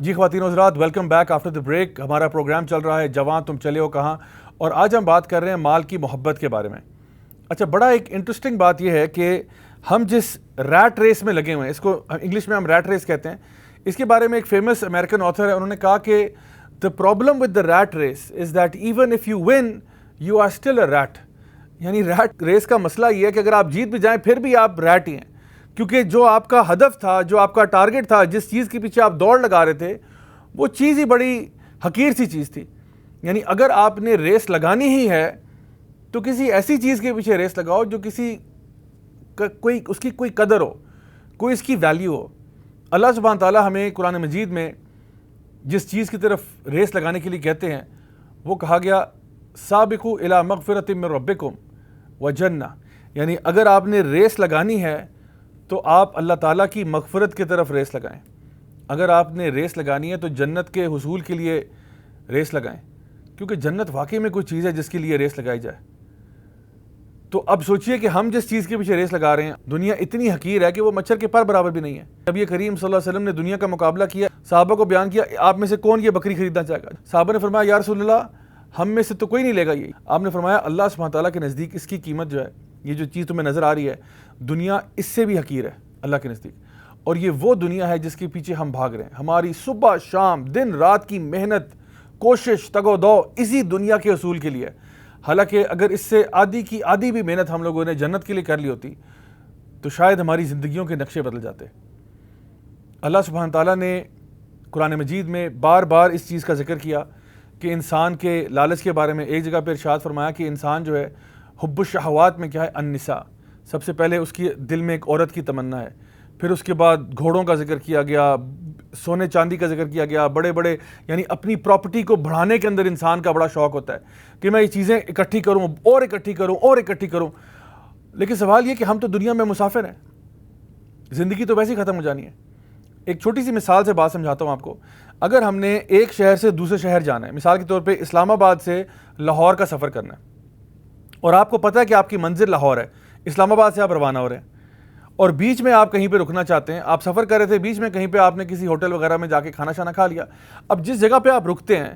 جی خواتین و حضرات، welcome back after the break. ہمارا پروگرام چل رہا ہے جوان تم چلے ہو کہاں، اور آج ہم بات کر رہے ہیں مال کی محبت کے بارے میں. اچھا، بڑا ایک انٹرسٹنگ بات یہ ہے کہ ہم جس ریٹ ریس میں لگے ہوئے ہیں، اس کو انگلش میں ہم ریٹ ریس کہتے ہیں. اس کے بارے میں ایک فیمس امریکن آتھر ہے، انہوں نے کہا کہ the problem with the rat race is that even if you win you are still a rat. یعنی ریٹ ریس کا مسئلہ یہ ہے کہ اگر آپ جیت بھی جائیں پھر بھی آپ ریٹ ہی ہیں، کیونکہ جو آپ کا ہدف تھا، جو آپ کا ٹارگٹ تھا، جس چیز کے پیچھے آپ دوڑ لگا رہے تھے، وہ چیز ہی بڑی حقیر سی چیز تھی. یعنی اگر آپ نے ریس لگانی ہی ہے تو کسی ایسی چیز کے پیچھے ریس لگاؤ جو کوئی اس کی کوئی قدر ہو، کوئی اس کی ویلیو ہو. اللہ سبحانہ تعالیٰ ہمیں قرآن مجید میں جس چیز کی طرف ریس لگانے کے لیے کہتے ہیں وہ کہا گیا سابقوا الی مغفرۃ من ربکم وجنہ. یعنی اگر آپ نے ریس لگانی ہے تو آپ اللہ تعالیٰ کی مغفرت کی طرف ریس لگائیں. اگر آپ نے ریس لگانی ہے تو جنت کے حصول کے لیے ریس لگائیں، کیونکہ جنت واقعی میں کوئی چیز ہے جس کے لیے ریس لگائی جائے. تو اب سوچئے کہ ہم جس چیز کے پیچھے ریس لگا رہے ہیں، دنیا اتنی حقیر ہے کہ وہ مچھر کے پر برابر بھی نہیں ہے. نبی کریم صلی اللہ علیہ وسلم نے دنیا کا مقابلہ کیا، صحابہ کو بیان کیا، آپ میں سے کون یہ بکری خریدنا چاہے گا؟ صحابہ نے فرمایا یا رسول اللہ، ہم میں سے تو کوئی نہیں لے گا یہ. آپ نے فرمایا اللہ سبحانہ تعالیٰ کے نزدیک اس کی قیمت جو ہے، یہ جو چیز تمہیں نظر آ رہی ہے، دنیا اس سے بھی حقیر ہے اللہ کے نزدیک. اور یہ وہ دنیا ہے جس کے پیچھے ہم بھاگ رہے ہیں. ہماری صبح شام دن رات کی محنت، کوشش، تگ و دو اسی دنیا کے حصول کے لیے. حالانکہ اگر اس سے آدھی کی آدھی بھی محنت ہم لوگوں نے جنت کے لیے کر لی ہوتی تو شاید ہماری زندگیوں کے نقشے بدل جاتے. اللہ سبحانہ تعالیٰ نے قرآن مجید میں بار بار اس چیز کا ذکر کیا کہ انسان کے لالچ کے بارے میں. ایک جگہ پہ ارشاد فرمایا کہ انسان جو ہے حب الشہوات میں کیا ہے؟ النساء. سب سے پہلے اس کی دل میں ایک عورت کی تمنا ہے، پھر اس کے بعد گھوڑوں کا ذکر کیا گیا، سونے چاندی کا ذکر کیا گیا، بڑے بڑے یعنی اپنی پراپرٹی کو بڑھانے کے اندر انسان کا بڑا شوق ہوتا ہے کہ میں یہ چیزیں اکٹھی کروں اور اکٹھی کروں اور اکٹھی کروں. لیکن سوال یہ کہ ہم تو دنیا میں مسافر ہیں، زندگی تو ویسے ہی ختم ہو جانی ہے. ایک چھوٹی سی مثال سے بات سمجھاتا ہوں آپ کو. اگر ہم نے ایک شہر سے دوسرے شہر جانا ہے، مثال کے طور پہ اسلام آباد سے لاہور کا سفر کرنا ہے، اور آپ کو پتہ ہے کہ آپ کی منزل لاہور ہے، اسلام آباد سے آپ روانہ ہو رہے ہیں، اور بیچ میں آپ کہیں پہ رکنا چاہتے ہیں. آپ سفر کر رہے تھے، بیچ میں کہیں پہ آپ نے کسی ہوٹل وغیرہ میں جا کے کھانا شانا کھا لیا. اب جس جگہ پہ آپ رکتے ہیں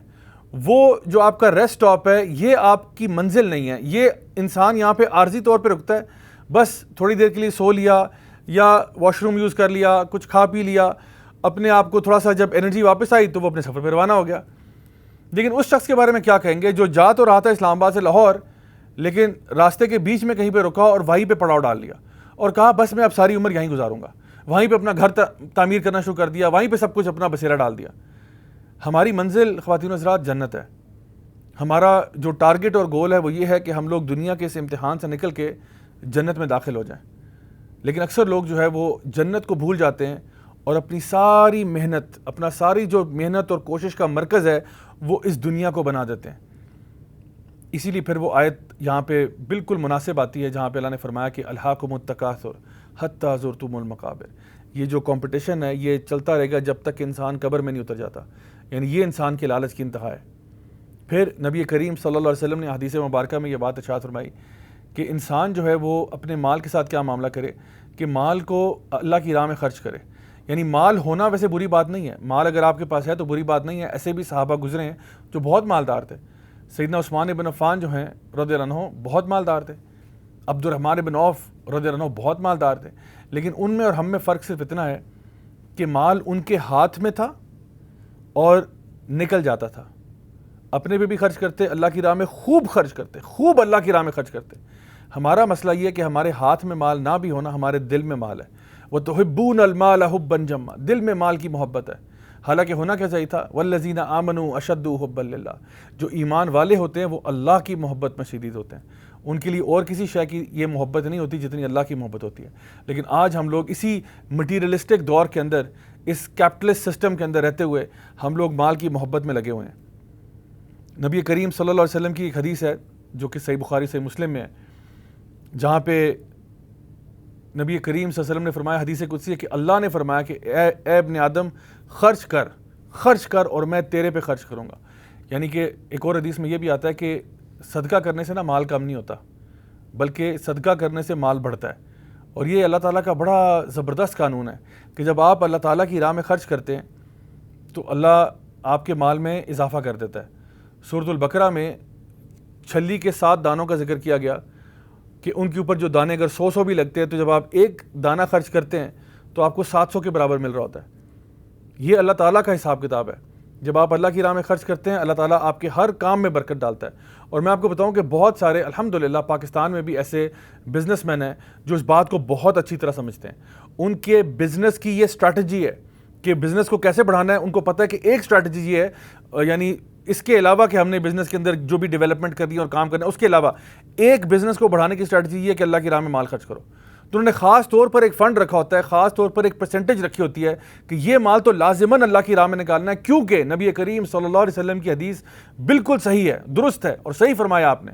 وہ جو آپ کا ریسٹ اسٹاپ ہے، یہ آپ کی منزل نہیں ہے. یہ انسان یہاں پہ عارضی طور پہ رکتا ہے، بس تھوڑی دیر کے لیے سو لیا یا واش روم یوز کر لیا، کچھ کھا پی لیا، اپنے آپ کو تھوڑا سا جب انرجی واپس آئی تو وہ اپنے سفر پہ روانہ ہو گیا. لیکن اس شخص کے بارے میں کیا کہیں گے جو جا تو رہا تھا اسلام آباد سے لاہور، لیکن راستے کے بیچ میں کہیں پہ رکا اور وہیں پہ پڑاؤ ڈال لیا اور کہا بس میں اب ساری عمر یہیں گزاروں گا، وہیں پہ اپنا گھر تعمیر کرنا شروع کر دیا، وہیں پہ سب کچھ اپنا بسیرا ڈال دیا. ہماری منزل خواتین و حضرات جنت ہے. ہمارا جو ٹارگٹ اور گول ہے وہ یہ ہے کہ ہم لوگ دنیا کے اس امتحان سے نکل کے جنت میں داخل ہو جائیں. لیکن اکثر لوگ جو ہے وہ جنت کو بھول جاتے ہیں اور اپنی ساری محنت، اپنا ساری جو محنت اور کوشش کا مرکز ہے وہ اس دنیا کو بنا دیتے ہیں. اسی لیے پھر وہ آیت یہاں پہ بالکل مناسب آتی ہے جہاں پہ اللہ نے فرمایا کہ الہاکم التکاثر حتی زرتم المقابر. یہ جو کمپٹیشن ہے یہ چلتا رہے گا جب تک انسان قبر میں نہیں اتر جاتا. یعنی یہ انسان کے لالچ کی انتہا ہے. پھر نبی کریم صلی اللہ علیہ وسلم نے حدیث مبارکہ میں یہ بات ارشاد فرمائی کہ انسان جو ہے وہ اپنے مال کے ساتھ کیا معاملہ کرے کہ مال کو اللہ کی راہ میں خرچ کرے. یعنی مال ہونا ویسے بری بات نہیں ہے، مال اگر آپ کے پاس ہے تو بری بات نہیں ہے. ایسے بھی صحابہ گزرے ہیں جو بہت مالدار تھے. سیدنا عثمان بن عفان جو ہیں رضی اللہ عنہ بہت مالدار تھے، عبد الرحمن بن عوف رضی اللہ عنہ بہت مالدار تھے. لیکن ان میں اور ہم میں فرق صرف اتنا ہے کہ مال ان کے ہاتھ میں تھا اور نکل جاتا تھا. اپنے پہ بھی خرچ کرتے، اللہ کی راہ میں خوب خرچ کرتے، خوب اللہ کی راہ میں خرچ کرتے. ہمارا مسئلہ یہ ہے کہ ہمارے ہاتھ میں مال نہ بھی ہونا، ہمارے دل میں مال ہے. وَتُحِبُّونَ الْمَالَ حُبًّا جَمًّا. دل میں مال کی محبت ہے. حالانکہ ہونا کیا چاہیے تھا وَالَّذِينَ آمَنُوا أَشَدُّ حُبًّا لِلَّهِ. جو ایمان والے ہوتے ہیں وہ اللہ کی محبت میں شدید ہوتے ہیں. ان کے لیے اور کسی شے کی یہ محبت نہیں ہوتی جتنی اللہ کی محبت ہوتی ہے. لیکن آج ہم لوگ اسی مٹیریلسٹک دور کے اندر، اس کیپٹلسٹ سسٹم کے اندر رہتے ہوئے ہم لوگ مال کی محبت میں لگے ہوئے ہیں. نبی کریم صلی اللہ علیہ وسلم کی ایک حدیث ہے جو کہ صحیح بخاری صحیح مسلم میں ہے، جہاں پہ نبی کریم صلی اللہ علیہ وسلم نے فرمایا، حدیث قدسی ہے کہ اللہ نے فرمایا کہ اے ابن آدم خرچ کر اور میں تیرے پہ خرچ کروں گا. یعنی کہ ایک اور حدیث میں یہ بھی آتا ہے کہ صدقہ کرنے سے نا مال کم نہیں ہوتا، بلکہ صدقہ کرنے سے مال بڑھتا ہے. اور یہ اللہ تعالیٰ کا بڑا زبردست قانون ہے کہ جب آپ اللہ تعالیٰ کی راہ میں خرچ کرتے ہیں تو اللہ آپ کے مال میں اضافہ کر دیتا ہے. سورۃ البقرہ میں چھلی کے 7 دانوں کا ذکر کیا گیا کہ ان کے اوپر جو دانے اگر 100 بھی لگتے ہیں تو جب آپ ایک دانہ خرچ کرتے ہیں تو آپ کو 700 کے برابر مل رہا ہوتا ہے. یہ اللہ تعالیٰ کا حساب کتاب ہے. جب آپ اللہ کی راہ میں خرچ کرتے ہیں اللہ تعالیٰ آپ کے ہر کام میں برکت ڈالتا ہے. اور میں آپ کو بتاؤں کہ بہت سارے الحمدللہ پاکستان میں بھی ایسے بزنس مین ہیں جو اس بات کو بہت اچھی طرح سمجھتے ہیں. ان کے بزنس کی یہ اسٹریٹجی ہے کہ بزنس کو کیسے بڑھانا ہے. ان کو پتہ ہے کہ ایک اسٹریٹجی یہ ہے, یعنی اس کے علاوہ کہ ہم نے بزنس کے اندر جو بھی ڈیولپمنٹ کرنی ہے اور کام کرنا ہے, اس کے علاوہ ایک بزنس کو بڑھانے کی اسٹریٹجی یہ ہے کہ اللہ کی راہ میں مال خرچ کرو. تو انہوں نے خاص طور پر ایک فنڈ رکھا ہوتا ہے, خاص طور پر ایک پرسنٹیج رکھی ہوتی ہے کہ یہ مال تو لازماً اللہ کی راہ میں نکالنا ہے, کیونکہ نبی کریم صلی اللہ علیہ وسلم کی حدیث بالکل صحیح ہے, درست ہے, اور صحیح فرمایا آپ نے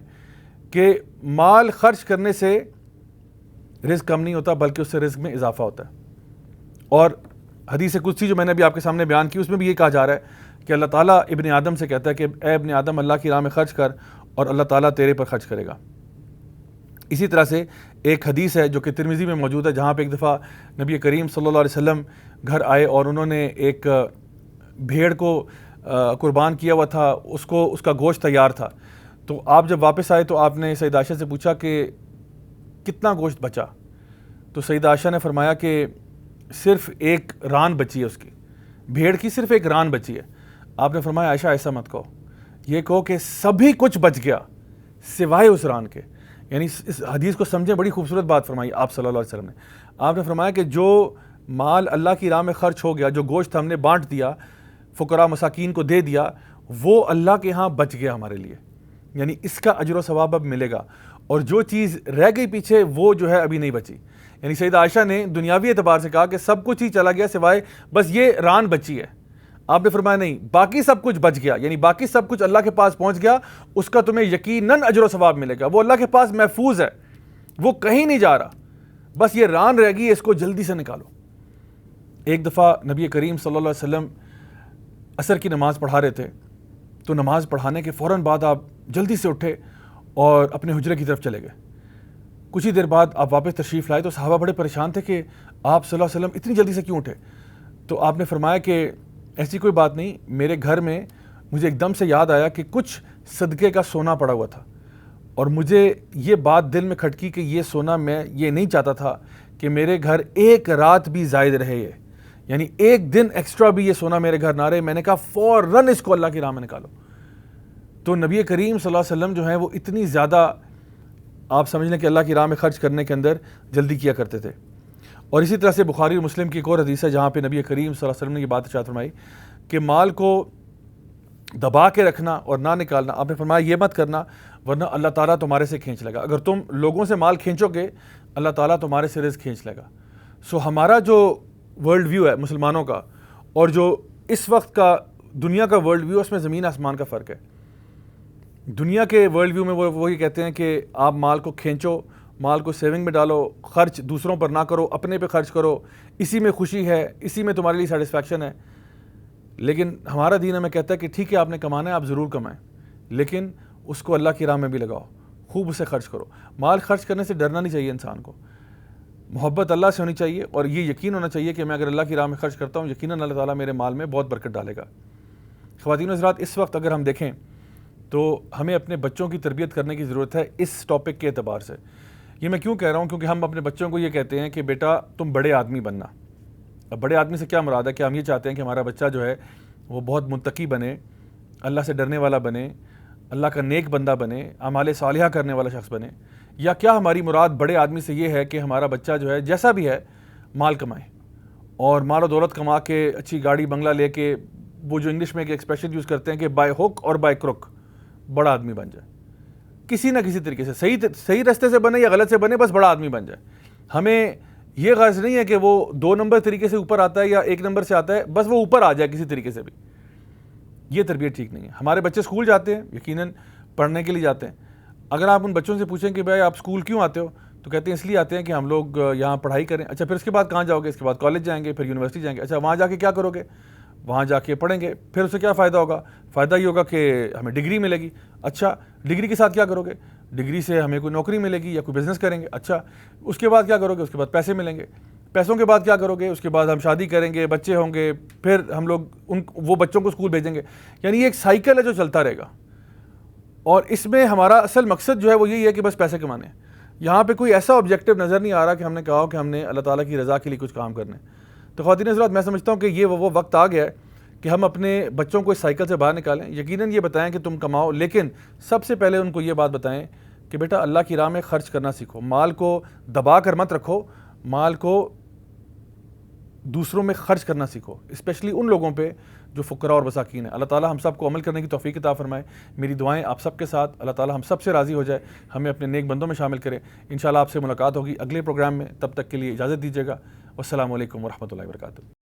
کہ مال خرچ کرنے سے رزق کم نہیں ہوتا بلکہ اس سے رزق میں اضافہ ہوتا ہے. اور حدیث قدسی جو میں نے ابھی آپ کے سامنے بیان کی اس میں بھی یہ کہا جا رہا ہے کہ اللہ تعالیٰ ابن آدم سے کہتا ہے کہ اے ابن آدم اللہ کی راہ میں خرچ کر اور اللہ تعالیٰ تیرے پر خرچ کرے گا. اسی طرح سے ایک حدیث ہے جو کہ ترمذی میں موجود ہے, جہاں پہ ایک دفعہ نبی کریم صلی اللہ علیہ وسلم گھر آئے اور انہوں نے ایک بھیڑ کو قربان کیا ہوا تھا, اس کا گوشت تیار تھا. تو آپ جب واپس آئے تو آپ نے سیدہ عائشہ سے پوچھا کہ کتنا گوشت بچا. تو سیدہ عائشہ نے فرمایا کہ صرف ایک ران بچی ہے, اس کی بھیڑ کی صرف ایک ران بچی ہے. آپ نے فرمایا عائشہ ایسا مت کہو, یہ کہو کہ سبھی کچھ بچ گیا سوائے اس ران کے. یعنی اس حدیث کو سمجھیں, بڑی خوبصورت بات فرمائی آپ صلی اللہ علیہ وسلم نے. آپ نے فرمایا کہ جو مال اللہ کی راہ میں خرچ ہو گیا, جو گوشت ہم نے بانٹ دیا, فقراء مساکین کو دے دیا, وہ اللہ کے ہاں بچ گیا ہمارے لیے, یعنی اس کا اجر و ثواب اب ملے گا. اور جو چیز رہ گئی پیچھے وہ جو ہے ابھی نہیں بچی. یعنی سیدہ عائشہ نے دنیاوی اعتبار سے کہا کہ سب کچھ ہی چلا گیا سوائے بس یہ ران بچی ہے. آپ نے فرمایا نہیں, باقی سب کچھ بچ گیا, یعنی باقی سب کچھ اللہ کے پاس پہنچ گیا, اس کا تمہیں یقیناً اجر و ثواب ملے گا, وہ اللہ کے پاس محفوظ ہے, وہ کہیں نہیں جا رہا, بس یہ ران رہ گئی, اس کو جلدی سے نکالو. ایک دفعہ نبی کریم صلی اللہ علیہ وسلم عصر کی نماز پڑھا رہے تھے, تو نماز پڑھانے کے فوراً بعد آپ جلدی سے اٹھے اور اپنے حجرے کی طرف چلے گئے. کچھ ہی دیر بعد آپ واپس تشریف لائے تو صحابہ بڑے پریشان تھے کہ آپ صلی اللہ علیہ وسلم اتنی جلدی سے کیوں اٹھے. تو آپ نے فرمایا کہ ایسی کوئی بات نہیں, میرے گھر میں مجھے ایک دم سے یاد آیا کہ کچھ صدقے کا سونا پڑا ہوا تھا, اور مجھے یہ بات دل میں کھٹکی کہ یہ سونا میں یہ نہیں چاہتا تھا کہ میرے گھر ایک رات بھی زائد رہے, یہ یعنی ایک دن ایکسٹرا بھی یہ سونا میرے گھر نہ رہے. میں نے کہا فوراً اس کو اللہ کی راہ میں نکالو. تو نبی کریم صلی اللہ علیہ وسلم جو ہیں وہ اتنی زیادہ آپ سمجھ لیں کہ اللہ کی راہ میں خرچ کرنے کے اندر جلدی کیا کرتے تھے. اور اسی طرح سے بخاری اور مسلم کی ایک اور حدیث ہے جہاں پہ نبی کریم صلی اللہ علیہ وسلم نے یہ بات ارشاد فرمائی کہ مال کو دبا کے رکھنا اور نہ نکالنا. آپ نے فرمایا یہ مت کرنا ورنہ اللہ تعالیٰ تمہارے سے کھینچ لے گا. اگر تم لوگوں سے مال کھینچو گے اللہ تعالیٰ تمہارے سے رزق کھینچ لے گا. ہمارا جو ورلڈ ویو ہے مسلمانوں کا اور جو اس وقت کا دنیا کا ورلڈ ویو, اس میں زمین آسمان کا فرق ہے. دنیا کے ورلڈ ویو میں وہ یہ کہتے ہیں کہ آپ مال کو کھینچو, مال کو سیونگ میں ڈالو, خرچ دوسروں پر نہ کرو, اپنے پہ خرچ کرو, اسی میں خوشی ہے, اسی میں تمہارے لیے سیٹسفیکشن ہے. لیکن ہمارا دین ہمیں کہتا ہے کہ ٹھیک ہے آپ نے کمانا ہے, آپ ضرور کمائیں, لیکن اس کو اللہ کی راہ میں بھی لگاؤ, خوب اسے خرچ کرو. مال خرچ کرنے سے ڈرنا نہیں چاہیے انسان کو, محبت اللہ سے ہونی چاہیے, اور یہ یقین ہونا چاہیے کہ میں اگر اللہ کی راہ میں خرچ کرتا ہوں یقیناً اللہ تعالیٰ میرے مال میں بہت برکت ڈالے گا. خواتین و حضرات, اس وقت اگر ہم دیکھیں تو ہمیں اپنے بچوں کی تربیت کرنے کی ضرورت ہے اس ٹاپک کے اعتبار سے. یہ میں کیوں کہہ رہا ہوں, کیونکہ ہم اپنے بچوں کو یہ کہتے ہیں کہ بیٹا تم بڑے آدمی بننا. اب بڑے آدمی سے کیا مراد ہے کہ ہم یہ چاہتے ہیں کہ ہمارا بچہ جو ہے وہ بہت متقی بنے, اللہ سے ڈرنے والا بنے, اللہ کا نیک بندہ بنے, اعمال صالحہ کرنے والا شخص بنے, یا کیا ہماری مراد بڑے آدمی سے یہ ہے کہ ہمارا بچہ جو ہے جیسا بھی ہے مال کمائے اور مال و دولت کما کے اچھی گاڑی بنگلہ لے کے, وہ جو انگلش میں ایک ایکسپریشن یوز کرتے ہیں کہ بائی ہک اور بائی کروک بڑا آدمی بن جائے, کسی نہ کسی طریقے سے صحیح راستے سے بنے یا غلط سے بنے, بس بڑا آدمی بن جائے. ہمیں یہ غرض نہیں ہے کہ وہ 2 نمبر طریقے سے اوپر آتا ہے یا 1 نمبر سے آتا ہے, بس وہ اوپر آ جائے کسی طریقے سے بھی. یہ تربیت ٹھیک نہیں ہے. ہمارے بچے اسکول جاتے ہیں, یقیناً پڑھنے کے لیے جاتے ہیں. اگر آپ ان بچوں سے پوچھیں کہ بھائی آپ اسکول کیوں آتے ہو, تو کہتے ہیں اس لیے آتے ہیں کہ ہم لوگ یہاں پڑھائی کریں. اچھا پھر اس کے بعد کہاں جاؤ گے؟ اس کے بعد کالج جائیں گے, پھر یونیورسٹی جائیں گے. اچھا وہاں جا کے کیا کرو گے؟ وہاں جا کے پڑھیں گے. پھر اس سے کیا فائدہ ہوگا؟ فائدہ یہ ہوگا کہ ہمیں ڈگری ملے گی. اچھا ڈگری کے ساتھ کیا کرو گے؟ ڈگری سے ہمیں کوئی نوکری ملے گی یا کوئی بزنس کریں گے. اچھا اس کے بعد کیا کرو گے؟ اس کے بعد پیسے ملیں گے. پیسوں کے بعد کیا کرو گے؟ اس کے بعد ہم شادی کریں گے، بچے ہوں گے، پھر ہم لوگ وہ بچوں کو اسکول بھیجیں گے. یعنی یہ ایک سائیکل ہے جو چلتا رہے گا، اور اس میں ہمارا اصل مقصد جو ہے وہ یہی ہے کہ بس پیسے کمانے ہیں. یہاں پہ کوئی ایسا آبجیکٹو نظر نہیں آ رہا کہ ہم نے کہا ہو کہ ہم نے اللہ تعالیٰ کی رضا کے لیے کچھ کام کرنا ہے. تو خواتین حضرات، میں سمجھتا ہوں کہ یہ وہ وقت آ گیا ہے کہ ہم اپنے بچوں کو اس سائیکل سے باہر نکالیں. یقیناً یہ بتائیں کہ تم کماؤ، لیکن سب سے پہلے ان کو یہ بات بتائیں کہ بیٹا اللہ کی راہ میں خرچ کرنا سیکھو. مال کو دبا کر مت رکھو، مال کو دوسروں میں خرچ کرنا سیکھو، اسپیشلی ان لوگوں پہ جو فقراء اور مساکین ہیں. اللہ تعالیٰ ہم سب کو عمل کرنے کی توفیق عطا فرمائے. میری دعائیں آپ سب کے ساتھ. اللہ تعالیٰ ہم سب سے راضی ہو جائے، ہمیں اپنے نیک بندوں میں شامل کرے. انشاءاللہ آپ سے ملاقات ہوگی اگلے پروگرام میں. تب تک کے لیے اجازت دیجیے گا. والسلام علیکم ورحمۃ اللہ وبرکاتہ.